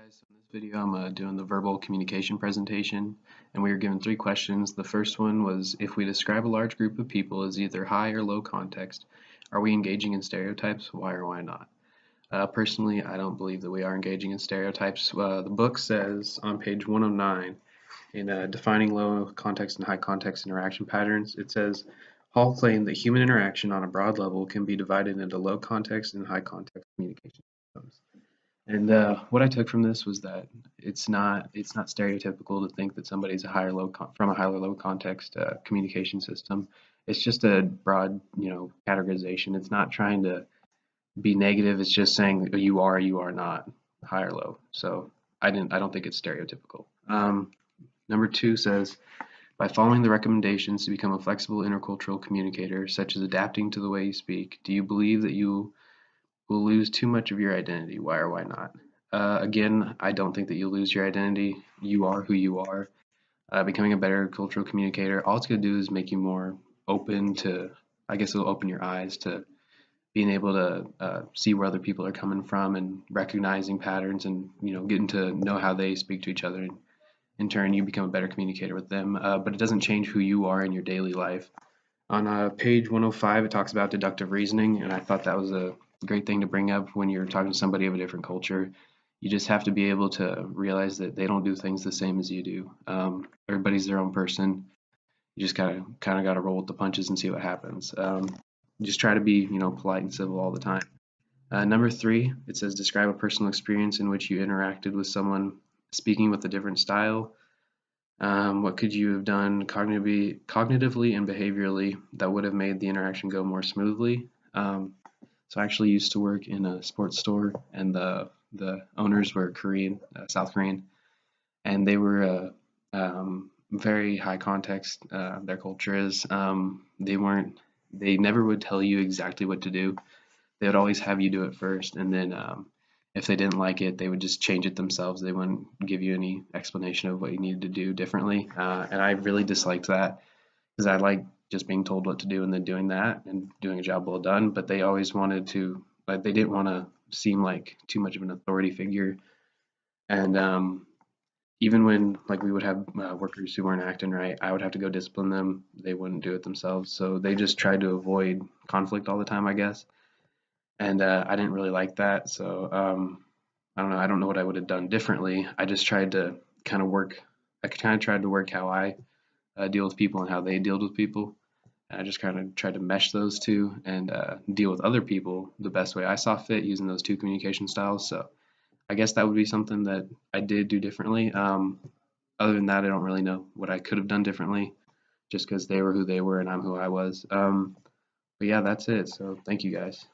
Guys, so in this video I'm doing the verbal communication presentation, and we were given three questions. The first one was, if we describe a large group of people as either high or low context, are we engaging in stereotypes? Why or why not? Personally, I don't believe that we are engaging in stereotypes. The book says on page 109, in defining low context and high context interaction patterns, it says, Hall claimed that human interaction on a broad level can be divided into low context and high context communication systems. And what I took from this was that it's not stereotypical to think that somebody's a from a high or low context communication system. It's just a broad, categorization. It's not trying to be negative. It's just saying you are not high or low. So I don't think it's stereotypical. Number two says, by following the recommendations to become a flexible intercultural communicator, such as adapting to the way you speak, do you believe that you will lose too much of your identity? Why or why not? Again, I don't think that you'll lose your identity. You are who you are. Becoming a better cultural communicator, all it's going to do is make you more open to, I guess it'll open your eyes to being able to see where other people are coming from and recognizing patterns and, getting to know how they speak to each other. And in turn, you become a better communicator with them. But it doesn't change who you are in your daily life. On page 105, it talks about deductive reasoning, and I thought that was a great thing to bring up when you're talking to somebody of a different culture. You just have to be able to realize that they don't do things the same as you do. Everybody's their own person. You just kind of got to roll with the punches and see what happens. Just try to be, polite and civil all the time. Number three, it says describe a personal experience in which you interacted with someone speaking with a different style. What could you have done cognitively and behaviorally that would have made the interaction go more smoothly? So I actually used to work in a sports store, and the owners were Korean, South Korean, and they were very high context. Their culture is they never would tell you exactly what to do. They would always have you do it first, and then if they didn't like it, they would just change it themselves. They wouldn't give you any explanation of what you needed to do differently, and I really disliked that because I like just being told what to do and then doing that and doing a job well done. But they always wanted to, like, they didn't want to seem like too much of an authority figure. And even when like we would have workers who weren't acting right, I would have to go discipline them. They wouldn't do it themselves, so they just tried to avoid conflict all the time, I guess. And I didn't really like that, so I don't know. I don't know what I would have done differently. I just tried to kind of work. I kind of tried to work how I deal with people and how they deal with people. And I just kind of tried to mesh those two and deal with other people the best way I saw fit using those two communication styles. So I guess that would be something that I did do differently. Other than that, I don't really know what I could have done differently, just because they were who they were and I'm who I was. But yeah, that's it. So thank you guys.